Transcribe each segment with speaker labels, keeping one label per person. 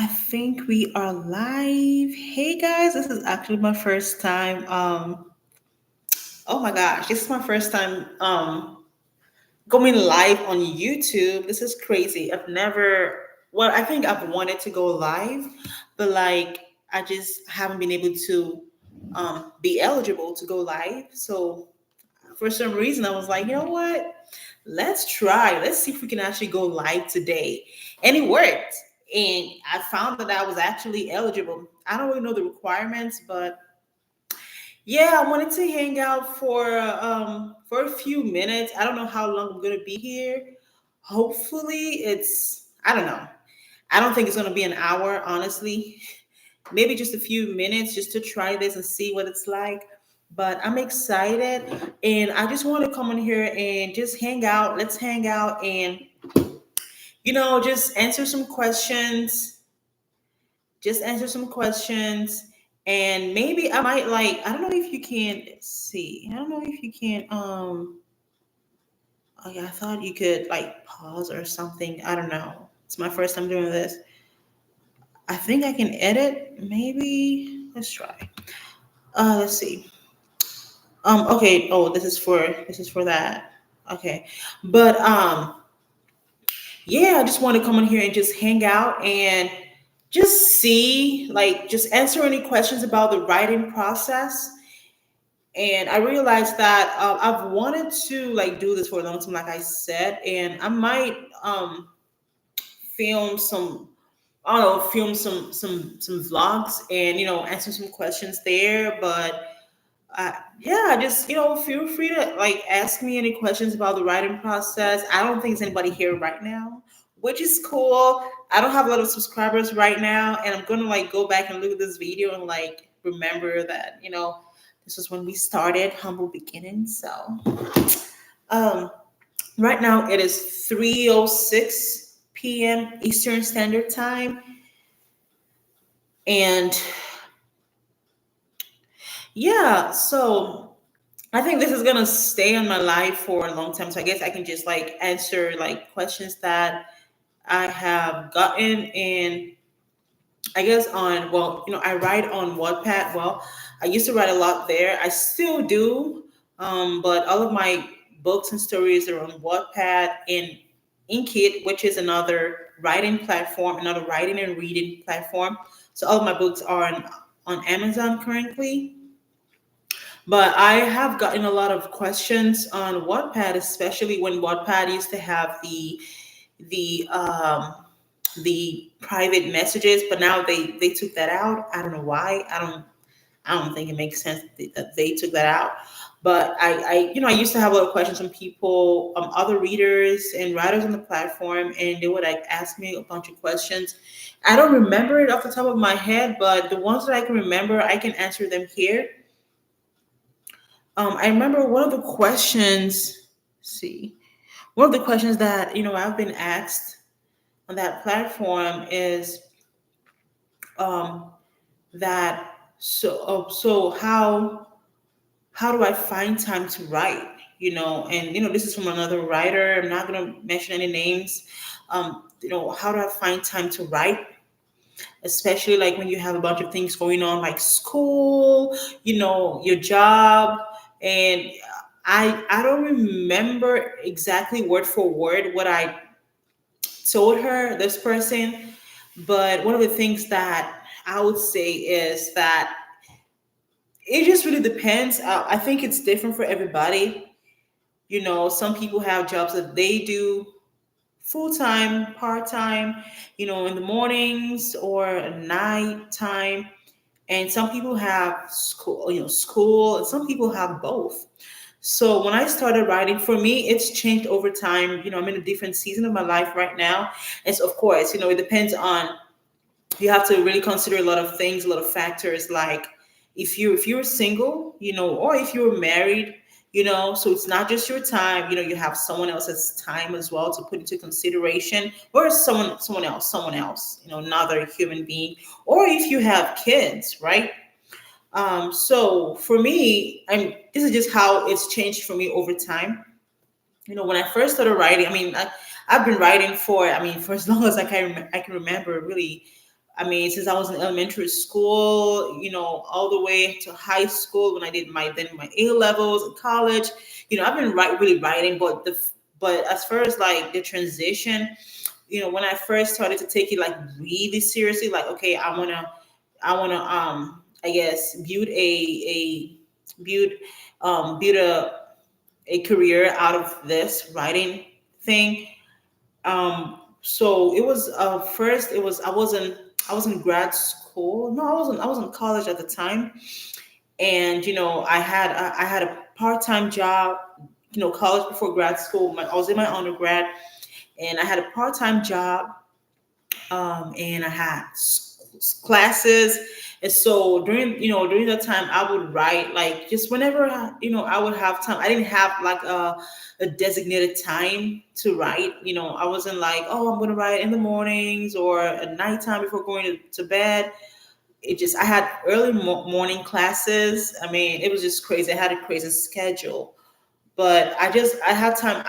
Speaker 1: I think we are live. Hey guys, this is actually my first time. Oh my gosh, this is my first time going live on YouTube. This is crazy. I've never well, I think I've wanted to go live, but like I just haven't been able to be eligible to go live. So for some reason I was like, you know what? Let's try. Let's see if we can actually go live today. And it worked. And I found that I was actually eligible. I don't really know the requirements, but yeah, I wanted to hang out for a few minutes. I don't know how long I'm gonna be here. Hopefully it's I don't know. I don't think it's gonna be an hour, honestly. Maybe just a few minutes just to try this and see what it's like. But I'm excited and I just want to come in here and just hang out. Let's hang out and just answer some questions. Just answer some questions. And maybe I might I don't know if you can see. I don't know if you can oh yeah, I thought you could like pause or something. I don't know. It's my first time doing this. I think I can edit. Maybe let's try. Let's see. Okay. Oh, this is for that. Okay. But yeah, I just want to come in here and just hang out and just see, like, just answer any questions about the writing process. And I realized that I've wanted to like do this for a long time, like I said, and I might film some I don't know, film some vlogs and answer some questions there. But yeah, just feel free to like ask me any questions about the writing process. I don't think there's anybody here right now, which is cool. I don't have a lot of subscribers right now, and I'm gonna like go back and look at this video and like remember that this is when we started humble beginnings. So um, right now it is 3:06 p.m. Eastern Standard Time, and yeah, so I think this is gonna stay on my life for a long time. So I guess I can just like answer like questions that I have gotten. And I guess I write on Wattpad. Well, I used to write a lot there. I still do. But all of my books and stories are on Wattpad and Inkit, which is another writing platform, another writing and reading platform. So all of my books are on Amazon currently. But I have gotten a lot of questions on Wattpad, especially when Wattpad used to have the the private messages, but now they took that out. I don't know why. I don't think it makes sense that they took that out. But I used to have a lot of questions from people, other readers and writers on the platform, and they would like ask me a bunch of questions. I don't remember it off the top of my head, but the ones that I can remember, I can answer them here. I remember one of the questions. Let's see, one of the questions that I've been asked on that platform is um, that so how do I find time to write? And this is from another writer. I'm not gonna mention any names. How do I find time to write? Especially like when you have a bunch of things going on, like school, your job, and I don't remember exactly word for word what I told her, this person. But one of the things that I would say is that it just really depends. I think it's different for everybody. Some people have jobs that they do full time, part time, in the mornings or night time. And some people have school, school, and some people have both. So when I started writing, for me, it's changed over time. I'm in a different season of my life right now. And so, of course, it depends on, you have to really consider a lot of things, a lot of factors, like if you're single, or if you're married, so it's not just your time, you have someone else's time as well to put into consideration, or someone else, another human being, or if you have kids, right? So for me, this is just how it's changed for me over time. When I first started writing, I've been writing for as long as I can remember, really. I mean, since I was in elementary school, all the way to high school when I did my A levels and college, I've been really writing. But as far as like the transition, when I first started to take it like really seriously, like okay, I guess build build a career out of this writing thing. So it was first it was I was in grad school. No, I was in college at the time, and I had a part time job. College before grad school. I was in my undergrad, and I had a part time job, and I had classes. And so during that time, I would write like just whenever I would have time. I didn't have like a designated time to write. I wasn't like, oh, I'm gonna write in the mornings or at nighttime before going to bed. I had early morning classes. I mean, it was just crazy. I had a crazy schedule, but I had time.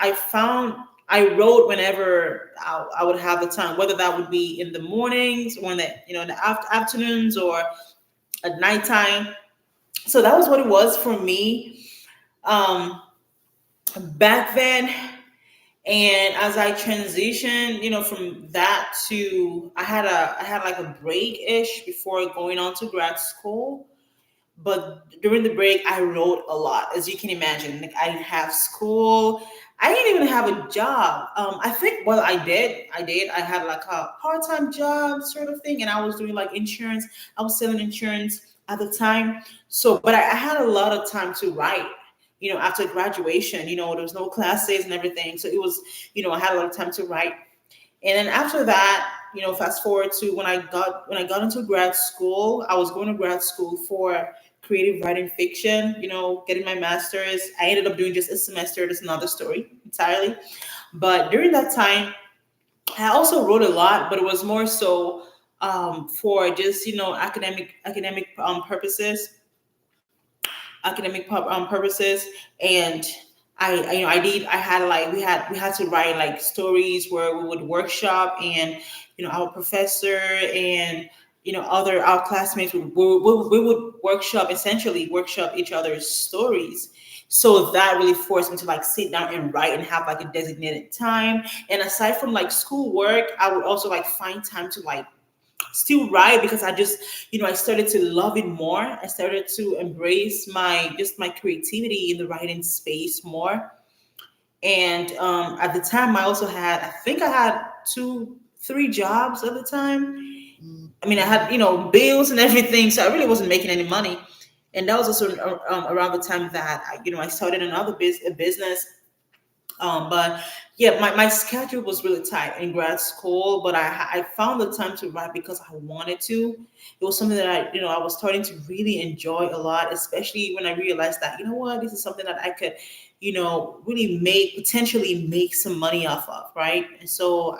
Speaker 1: I wrote whenever I would have the time, whether that would be in the mornings or in the afternoons or at nighttime. So that was what it was for me um, back then. And as I transitioned, from that to I had like a break ish before going on to grad school. But during the break, I wrote a lot, as you can imagine. Like I didn't have school. I didn't even have a job. I think, well, I did. I had like a part-time job sort of thing, and I was doing like insurance. I was selling insurance at the time. So, but I had a lot of time to write. After graduation, there was no classes and everything. So it was, I had a lot of time to write. And then after that, fast forward to when I got into grad school, I was going to grad school for creative writing fiction, getting my master's. I ended up doing just a semester. That's another story entirely. But during that time, I also wrote a lot, but it was more so for just academic purposes, purposes. And I had like we had to write like stories where we would workshop, and our professor and other our classmates we would workshop, essentially workshop each other's stories. So that really forced me to like sit down and write and have like a designated time. And aside from like school work, I would also like find time to like still write, because I just, I started to love it more. I started to embrace my creativity in the writing space more. And at the time, I think I had two, three jobs at the time. I mean, I had, bills and everything, so I really wasn't making any money. And that was also around the time that I started another business. But yeah, my schedule was really tight in grad school, but I found the time to write because I wanted to. It was something that I was starting to really enjoy a lot, especially when I realized that, what, this is something that I could, really potentially make some money off of, right? And so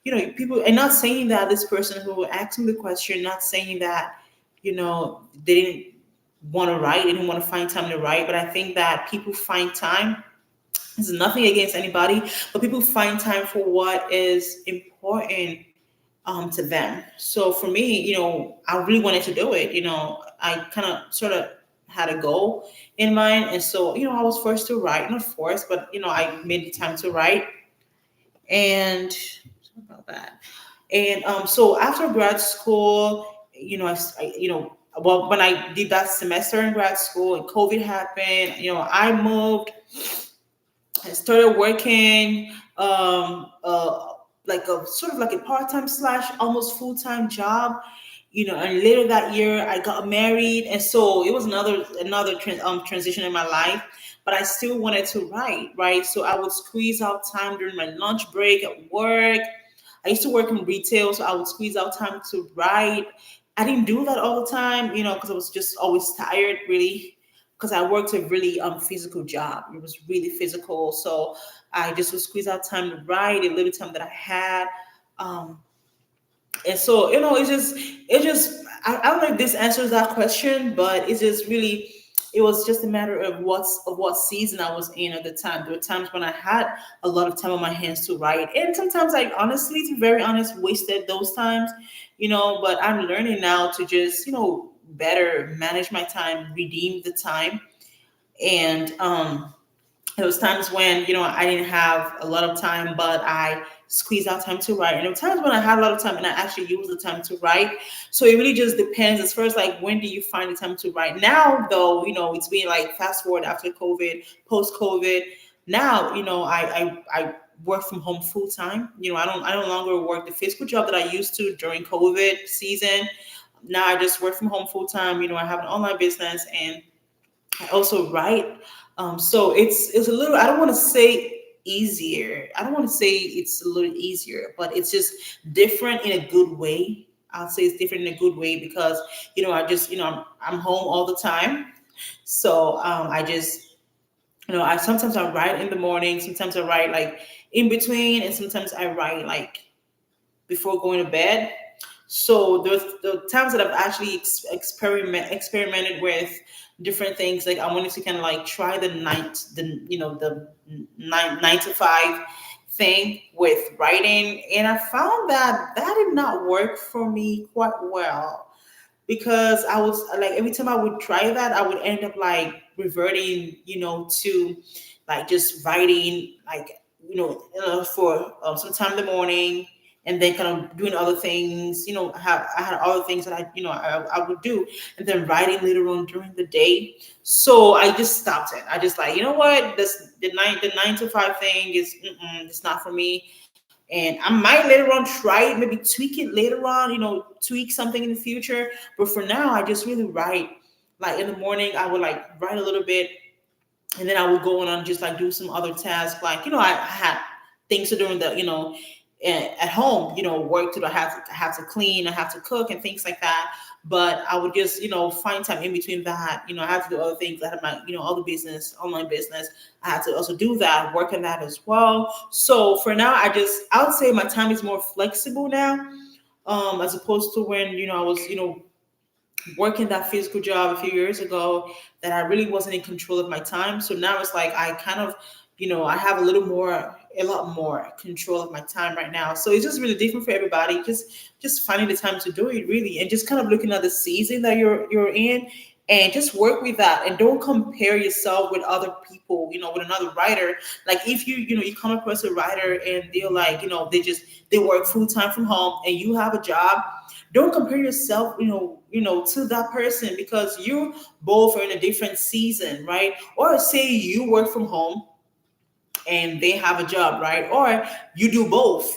Speaker 1: people, and not saying that this person who asked me the question, not saying that, they didn't want to write, they didn't want to find time to write, but I think that people find time. It's nothing against anybody, but people find time for what is important to them. So for me, I really wanted to do it. I kind of sort of had a goal in mind, and so I was forced to write, not forced, but I made the time to write. And sorry about that. And so after grad school, well, when I did that semester in grad school and COVID happened, I moved. I started working like a sort of like a part-time slash almost full-time job, and later that year I got married. And so it was another transition in my life, but I still wanted to write, right? So I would squeeze out time during my lunch break at work. I used to work in retail, so I would squeeze out time to write. I didn't do that all the time, because I was just always tired, really, because I worked a really physical job. It was really physical, so I just would squeeze out time to write, a little time that I had. Um, and so, it's just I don't know if this answers that question, but it's just really it was just a matter of what season I was in at the time. There were times when I had a lot of time on my hands to write, and sometimes I honestly, to be very honest, wasted those times, But I'm learning now to just better manage my time, redeem the time, and there was times when I didn't have a lot of time, but I squeezed out time to write, and there were times when I had a lot of time and I actually used the time to write. So it really just depends as far as like when do you find the time to write. Now though, it's been like fast forward after COVID, post COVID. Now I work from home full time. I no longer work the physical job that I used to during COVID season. Now I just work from home full time. I have an online business, and I also write. So it's a little. I don't want to say easier. I don't want to say it's a little easier, but it's just different in a good way. I'll say it's different in a good way because I just I'm home all the time. So I just I sometimes I write in the morning. Sometimes I write like in between, and sometimes I write like before going to bed. So there's the times that I've actually experimented with different things. Like I wanted to kind of like try the 9 to 5 thing with writing, and I found that that did not work for me quite well because I was like every time I would try that, I would end up like reverting, to like just writing like for some time in the morning, and then kind of doing other things. I had other things that I would do, and then writing later on during the day. So I just stopped it. I just like what this the 9 to 5 thing is it's not for me. And I might later on try it, maybe tweak it later on, tweak something in the future. But for now, I just really write. Like in the morning, I would like write a little bit, and then I would go on and just like do some other tasks. Like I had things to do in the at home. Work to do. I have to clean, I have to cook, and things like that. But I would just find time in between that. I have to do other things. I have my other business, online business. I have to also do that, work on that as well. So for now, I would say my time is more flexible now, as opposed to when I was working that physical job a few years ago, that I really wasn't in control of my time. So now it's like I kind of, I have a lot more control of my time right now. So it's just really different for everybody. Just finding the time to do it really, and just kind of looking at the season that you're in, and just work with that, and don't compare yourself with other people, with another writer. Like if you come across a writer and they're like, they work full time from home and you have a job, don't compare yourself, to that person, because you both are in a different season, right? Or say you work from home and they have a job, right? Or you do both,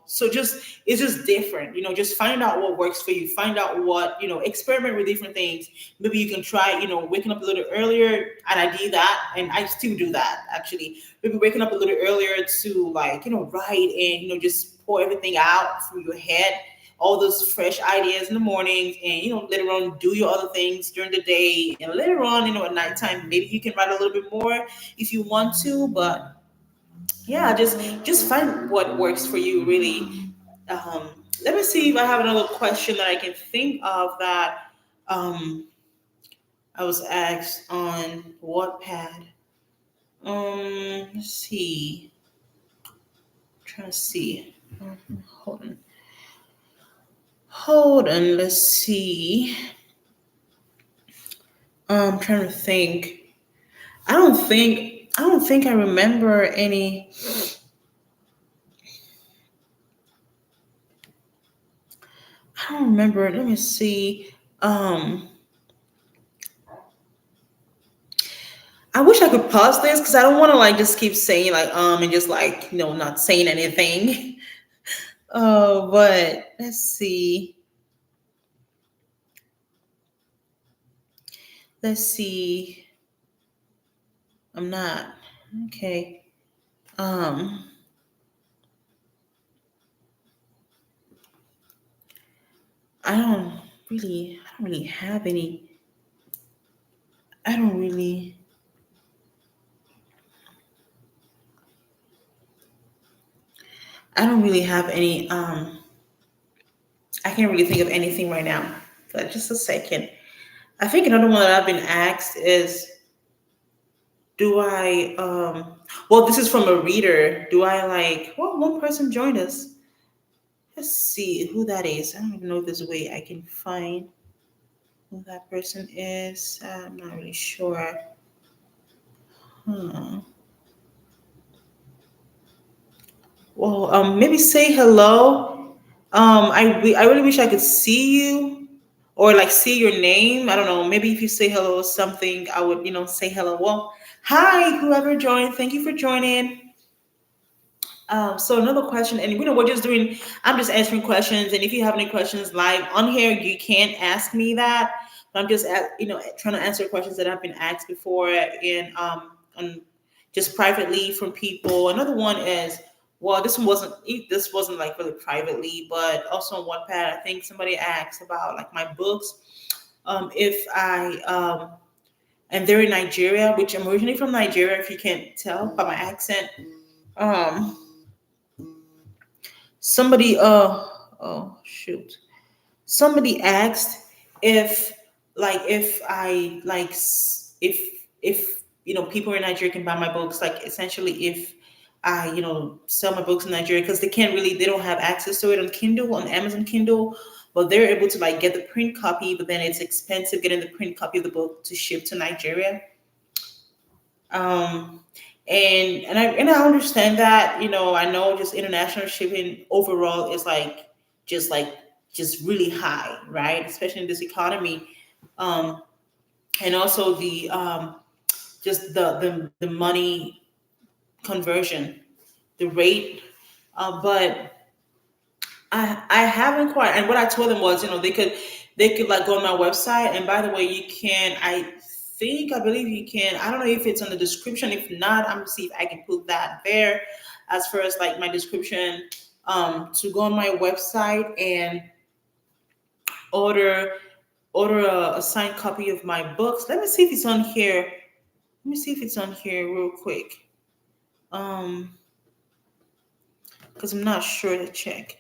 Speaker 1: So it's just different, just find out what works for you. Find out what, experiment with different things. Maybe you can try, waking up a little earlier, and I did that, and I still do that actually. Maybe waking up a little earlier to like, write and, just pour everything out from your head, all those fresh ideas in the mornings, and later on do your other things during the day, and later on at nighttime maybe you can write a little bit more if you want to. But yeah, just find what works for you really. Let me see if I have another question that I can think of that um, I was asked on Wattpad. Let's see. Trying to see. Hold on. Hold on. Let's see. I'm trying to think. I don't think I remember any. I don't remember. Let me see. I wish I could pause this because I don't want to like just keep saying like and just like not saying anything. But let's see. Let's see. I'm not okay. Um, I don't I don't really have any. I don't really. I don't really have any. I can't really think of anything right now. But just a second. I think another one that I've been asked is, do I well, this is from a reader. Do I like, well, one person joined us. Let's see who that is. I don't even know if there's a way I can find who that person is. I'm not really sure. Hmm. Well, maybe say hello. I really wish I could see you or like see your name. I don't know. Maybe if you say hello or something, I would, say hello. Well, hi, whoever joined. Thank you for joining. So another question, and we're just doing. I'm just answering questions, and if you have any questions live on here, you can ask me that. But I'm just trying to answer questions that have been asked before, and just privately from people. Another one is, well, this wasn't like really privately, but also on Wattpad. I think somebody asked about like my books. If I and they're in Nigeria, which I'm originally from Nigeria. If you can't tell by my accent. Um, Somebody, oh shoot. Somebody asked if, like, if I like, if people in Nigeria can buy my books, like, essentially, if I, sell my books in Nigeria, because they don't have access to it on Kindle, on Amazon Kindle, but they're able to like get the print copy, but then it's expensive getting the print copy of the book to ship to Nigeria. um and I understand that. I know just international shipping overall is like just really high, right? Especially in this economy. um and also the just the money conversion, the rate. But I haven't quite. And what I told them was, they could like go on my website. And by the way, you can. I believe you can. I don't know if it's on the description. If not, I'm gonna see if I can put that there, as far as like my description. To go on my website and order order a signed copy of my books. Let me see if it's on here. Let me see if it's on here real quick. Um, because I'm not sure to check.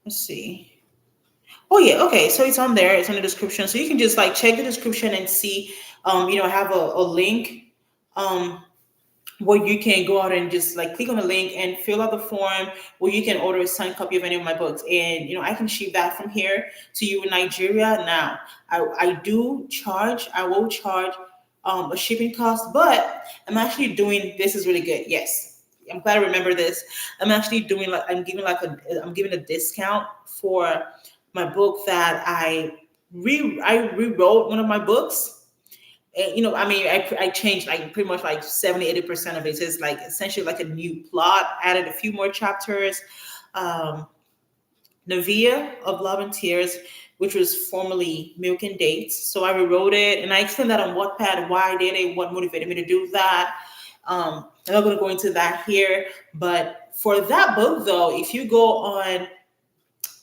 Speaker 1: Let's see. Oh yeah, okay. So it's on there. It's on the description. So you can just like check the description and see. I have a link. Um, where you can go out and just like click on the link and fill out the form where you can order a signed copy of any of my books. And I can ship that from here to you in Nigeria. Now, I will charge a shipping cost, but I'm actually doing, this is really good. Yes. I'm glad I remember this. I'm giving a discount for my book that I rewrote one of my books. And, I mean, I changed like pretty much like 70-80% of it. So it's like essentially like a new plot, added a few more chapters. Um, Navia of Love and Tears, which was formerly Milk and Dates. So I rewrote it and I explained that on Wattpad, why I did it, what motivated me to do that. I'm not going to go into that here. But for that book, though, if you go on,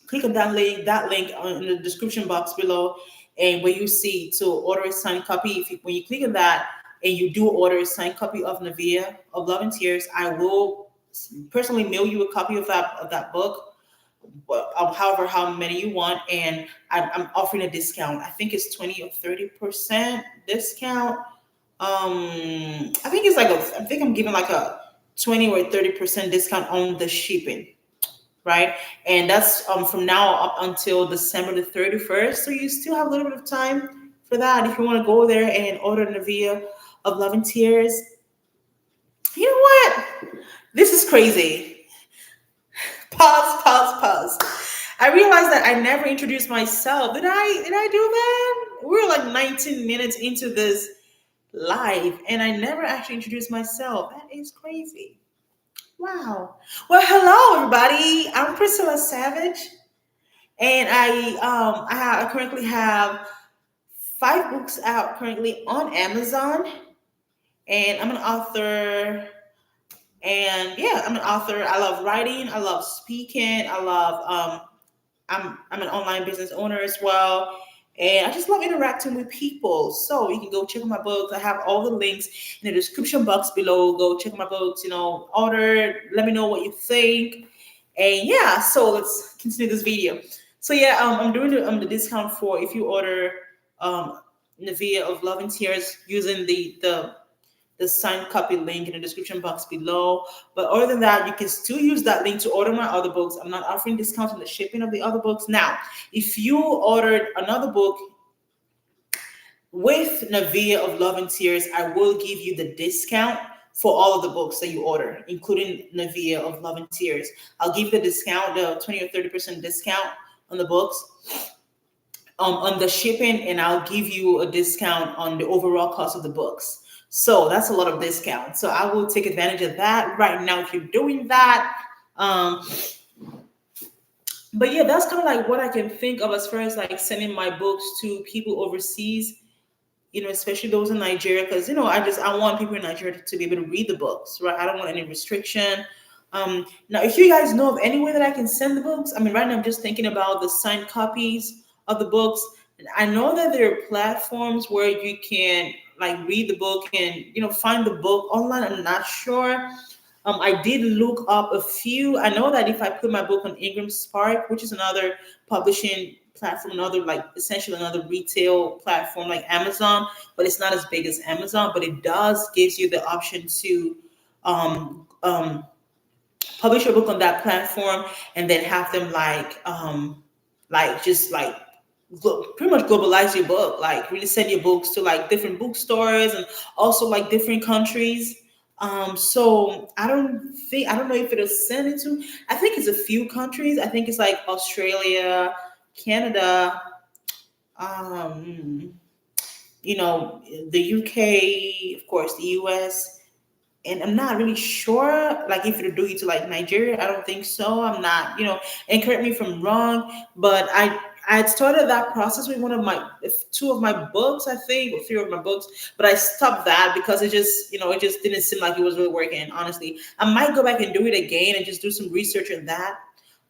Speaker 1: click on that link in the description box below, and where you see to order a signed copy. When you click on that and you do order a signed copy of Navia of Love and Tears, I will personally mail you a copy of that book, however how many you want, and I'm offering a discount. I think it's 20 or 30% discount. I think I'm giving like a 20 or 30% discount on the shipping, right? And that's from now up until December the 31st. So you still have a little bit of time for that. If you want to go there and order Navia of Love and Tears, you know what? This is crazy. Pause, pause, pause. I realized that I never introduced myself. Did I do that? We're like 19 minutes into this live and I never actually introduced myself. That is crazy. Wow. Well, hello everybody. I'm Priscilla Savage, and I currently have 5 books out currently on Amazon, and I'm an author. And yeah, I'm an author. I love writing. I love speaking. I love I'm an online business owner as well. And I just love interacting with people. So you can go check out my books. I have all the links in the description box below. Go check out my books, order, let me know what you think. And yeah, so let's continue this video. So yeah, I'm doing the discount for if you order um, Navia of Love and Tears using the signed copy link in the description box below. But other than that, you can still use that link to order my other books. I'm not offering discounts on the shipping of the other books. Now, if you ordered another book with Navia of Love and Tears, I will give you the discount for all of the books that you order, including Navia of Love and Tears. I'll give the discount, the 20 or 30% discount on the books, on the shipping, and I'll give you a discount on the overall cost of the books. So that's a lot of discount. So I will take advantage of that right now if you're doing that. Um, but yeah, that's kind of like what I can think of as far as like sending my books to people overseas, especially those in Nigeria, because I want people in Nigeria to be able to read the books, right? I don't want any restriction. Now, if you guys know of any way that I can send the books, I mean, right now I'm just thinking about the signed copies of the books. I know that there are platforms where you can like read the book and find the book online. I'm not sure. I did look up a few. I know that if I put my book on Ingram Spark, which is another publishing platform, another like essentially another retail platform like Amazon, but it's not as big as Amazon, but it does gives you the option to um, um, publish your book on that platform and then have them like just like pretty much globalize your book, like really send your books to like different bookstores and also like different countries. So I don't know if it'll send it to, I think it's a few countries. I think it's like Australia, Canada, um, the UK, of course, the US, and I'm not really sure like if it'll do it to like Nigeria. I don't think so. I'm not, and correct me if I'm wrong, but I had started that process with one of my two of my books, I think, or three of my books, but I stopped that because it just didn't seem like it was really working. Honestly, I might go back and do it again and just do some research on that.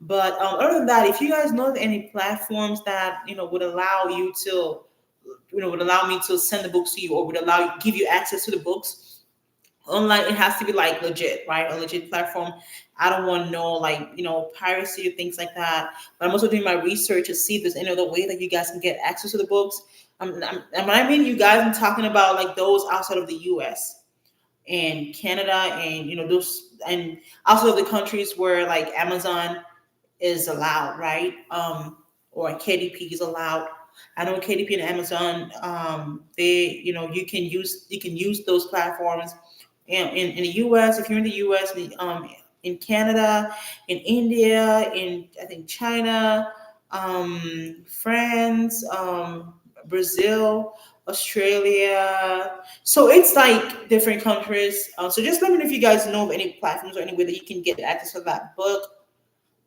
Speaker 1: But other than that, if you guys know of any platforms that would allow you to, would allow me to send the books to you or would allow you give you access to the books online, it has to be like legit, right? A legit platform. I don't want no like piracy or things like that. But I'm also doing my research to see if there's any other way that you guys can get access to the books. And when I mean you guys, I'm talking about like those outside of the U.S. and Canada, and those, and also the countries where like Amazon is allowed, right? Or KDP is allowed. I know KDP and Amazon, they, you can use those platforms in the US, if you're in the US, in Canada, in India, in I think China, France, Brazil, Australia. So it's like different countries. So just let me know if you guys know of any platforms or any way that you can get access to that book.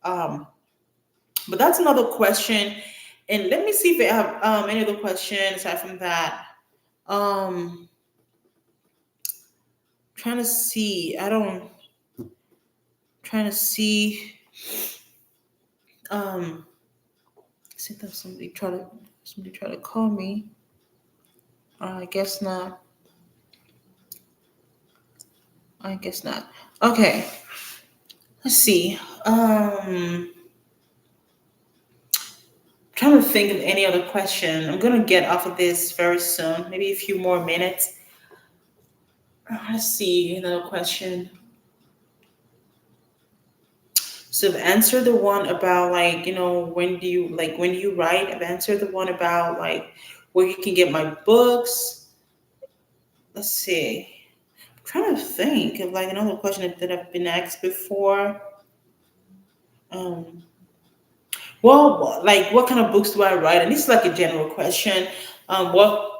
Speaker 1: Um, but that's another question. And let me see if I have any other questions aside from that. Um, trying to see. I don't. Trying to see. Um, see that somebody try to call me. I guess not. I guess not. Okay. Let's see. Trying to think of any other question. I'm gonna get off of this very soon. Maybe a few more minutes. Let's see another question. So I've answered the one about like, when do you write? I've answered the one about like where you can get my books. Let's see. I'm trying to think of like another question that I've been asked before. Um, well, like what kind of books do I write? And this is like a general question. Well,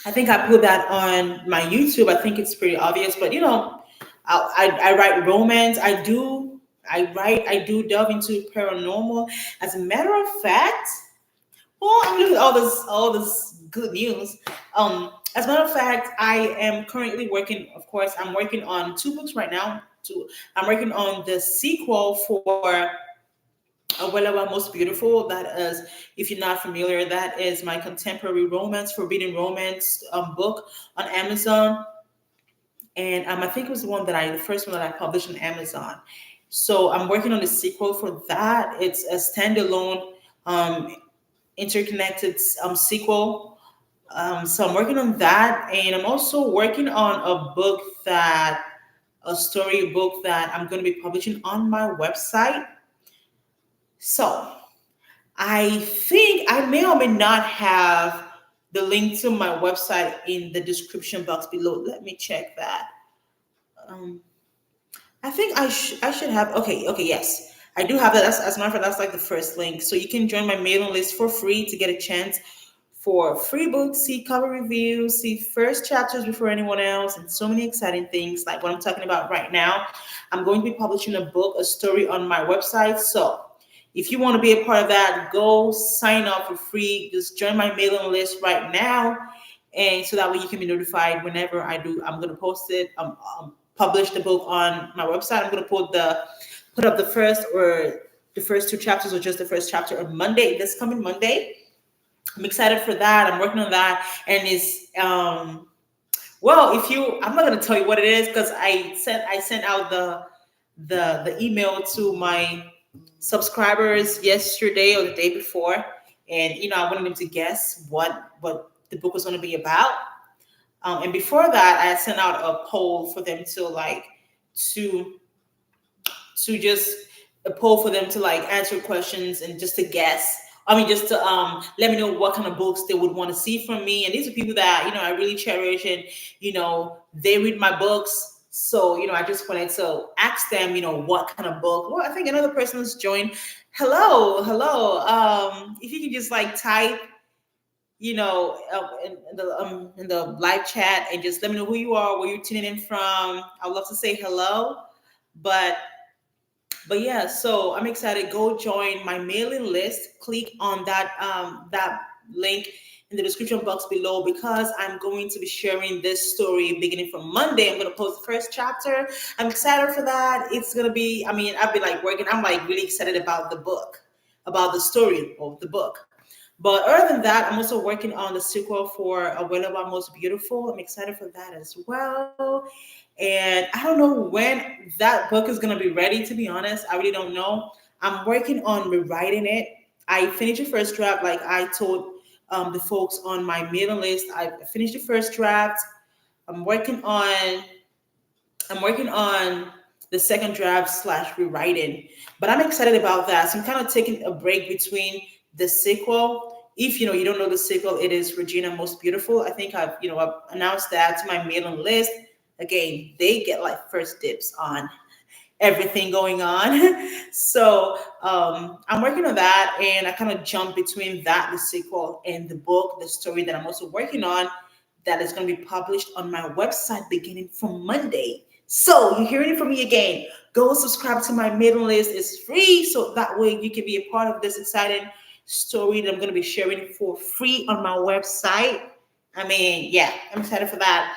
Speaker 1: I think I put that on my YouTube. I think it's pretty obvious, but I write romance. I do delve into paranormal. As a matter of fact, well, I'm looking at all this good news. As a matter of fact, I am currently working. Of course, I'm working on two books right now. I'm working on the sequel for Abuela Most Beautiful. That is, if you're not familiar, that is my contemporary romance, forbidden romance book on Amazon. And I think it was the first one that I published on Amazon. So I'm working on the sequel for that. It's a standalone, um, interconnected sequel. So I'm working on that, and I'm also working on a storybook that I'm going to be publishing on my website. So I think I may or may not have the link to my website in the description box below. Let me check that. Um, I think I should have. Okay, yes, I do have that. That's, as a matter of fact, that's like the first link. So you can join my mailing list for free to get a chance for free books, see cover reviews, see first chapters before anyone else, and so many exciting things like what I'm talking about right now. I'm going to be publishing a book, a story on my website. So if you want to be a part of that, go sign up for free. Just join my mailing list right now, and so that way you can be notified whenever I do. I'm going to post it. Publish the book on my website. I'm going to put up the first two chapters or just the first chapter on Monday, this coming Monday. I'm excited for that. I'm working on that, and it's well, if you, I'm not gonna tell you what it is because I sent out the email to my subscribers yesterday or the day before, and I wanted them to guess what the book was going to be about. And before that, I sent out a poll for them to to just a poll for them to answer questions and just to guess. I mean, just to let me know what kind of books they would want to see from me. And these are people that I really cherish, and they read my books. So I just wanted to ask them, what kind of book. Well, I think another person has joined. Hello, hello. If you can just type, in the live chat and just let me know who you are, where you're tuning in from. I'd love to say hello, but yeah, so I'm excited. Go join my mailing list. Click on that link in the description box below because I'm going to be sharing this story beginning from Monday. I'm going to post the first chapter. I'm excited for that. It's going to be, I mean, I've been working. I'm really excited about the book, about the story of the book. But other than that, I'm also working on the sequel for Abuela Most Beautiful. I'm excited for that as well. And I don't know when that book is going to be ready, to be honest. I really don't know. I'm working on rewriting it. I finished the first draft, like I told the folks on my mailing list. I finished the first draft. I'm working on I'm working on the second draft slash rewriting, but I'm excited about that. So I'm kind of taking a break between the sequel. If you don't know the sequel, it is Regina Most Beautiful. I think I've announced that to my mailing list. Again, they get first dibs on everything going on. So I'm working on that, and I kind of jump between that, the sequel, and the book, the story that I'm also working on, that is going to be published on my website beginning from Monday. So you're hearing it from me again. Go subscribe to my mailing list. It's free, so that way you can be a part of this exciting story that I'm going to be sharing for free on my website. I mean, yeah, I'm excited for that.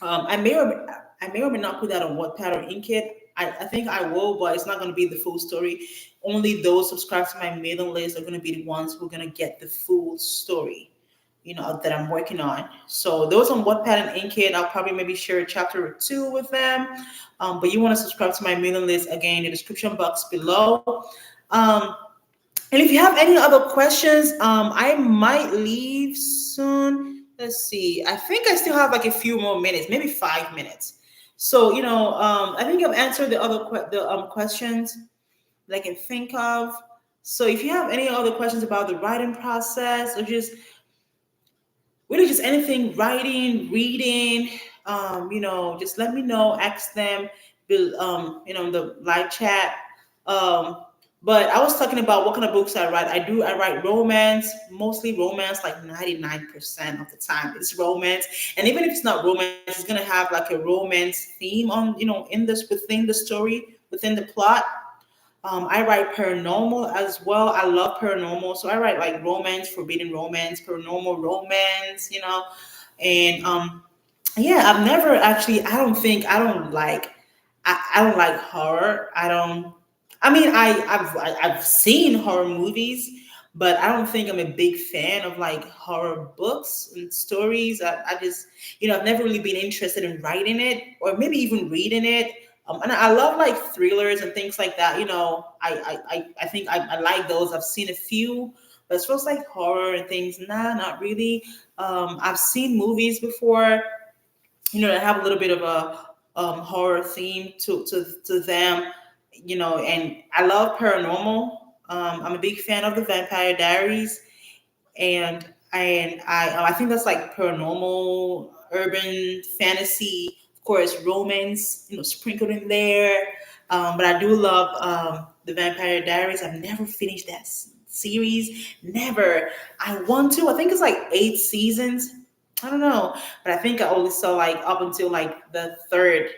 Speaker 1: I may or may not put that on Wattpad or Inkit. I think I will, but it's not going to be the full story. Only those subscribed to my mailing list are going to be the ones who are going to get the full story, that I'm working on. So those on Wattpad and Inkit, I'll probably maybe share a chapter or two with them. But you want to subscribe to my mailing list again in the description box below. Um, and if you have any other questions, I might leave soon. Let's see. I think I still have a few more minutes, maybe 5 minutes. So I think I've answered the other questions that I can think of. So if you have any other questions about the writing process or just really just anything, writing, reading, just let me know. Ask them, in the live chat. Um, but I was talking about what kind of books I write. I write romance, mostly romance, like 99% of the time it's romance. And even if it's not romance, it's gonna have a romance theme on, in this, within the story, within the plot. I write paranormal as well. I love paranormal, so I write romance, forbidden romance, paranormal romance, and yeah, I've never actually. I don't like. I don't like horror. I don't. I mean, I've seen horror movies, but I don't think I'm a big fan of horror books and stories. I just, I've never really been interested in writing it or maybe even reading it. And I love thrillers and things like that. I think I like those. I've seen a few, but it feels like horror and things. Nah, not really. I've seen movies before, that have a little bit of a horror theme to them, and I love paranormal. I'm a big fan of the Vampire Diaries, and I think that's like paranormal, urban fantasy, of course, romance, sprinkled in there. But I do love the Vampire Diaries. I've never finished that series. Never. I want to. I think it's like 8 seasons. I don't know, but I think I only saw like up until like the third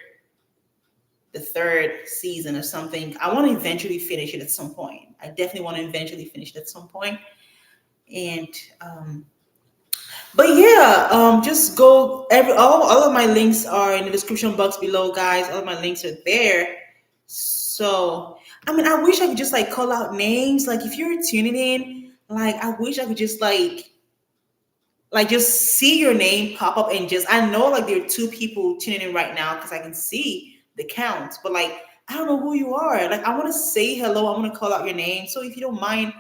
Speaker 1: season or something. I want to eventually finish it at some point. I definitely want to eventually finish it at some point. And but yeah, just go all of my links are in the description box below, guys. All of my links are there. So I mean, I wish I could just like call out names. Like if you're tuning in, like I wish I could just like just see your name pop up and just I know like there are two people tuning in right now because I can see the count, but like I don't know who you are. Like I want to say hello. I want to call out your name. So if you don't mind,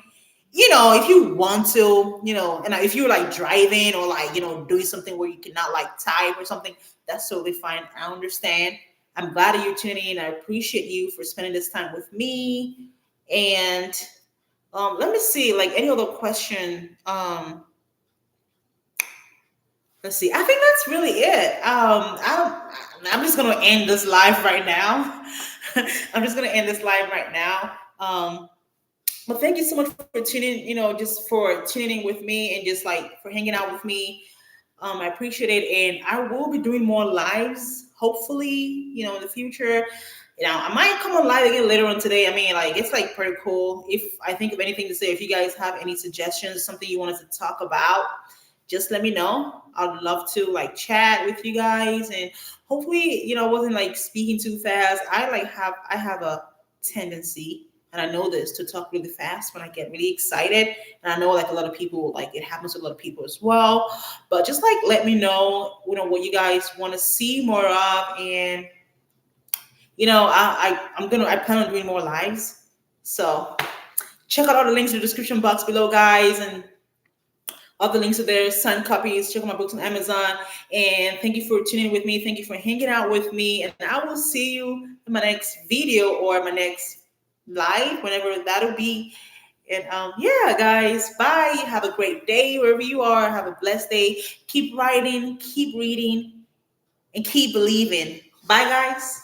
Speaker 1: if you want to, and if you're like driving or like, doing something where you cannot like type or something, that's totally fine. I understand. I'm glad that you're tuning in. I appreciate you for spending this time with me. And let me see, like any other question. Let's see. I think that's really it. I'm just gonna end this live right now. I'm just gonna end this live right now. Well, thank you so much for tuning, just for tuning in with me and just like for hanging out with me. I appreciate it. And I will be doing more lives, hopefully, in the future. I might come on live again later on today. I mean, like, it's like pretty cool. If I think of anything to say, if you guys have any suggestions, something you want us to talk about, just let me know. I'd love to like chat with you guys. And hopefully, I wasn't like speaking too fast. I have a tendency, and I know this, to talk really fast when I get really excited. And I know like a lot of people, like it happens to a lot of people as well. But just like let me know, what you guys want to see more of. And I plan on doing more lives. So check out all the links in the description box below, guys, and all the links are there. Signed copies. Check out my books on Amazon. And thank you for tuning in with me. Thank you for hanging out with me. And I will see you in my next video or my next live, whenever that'll be. And yeah, guys, bye. Have a great day wherever you are. Have a blessed day. Keep writing, keep reading, and keep believing. Bye, guys.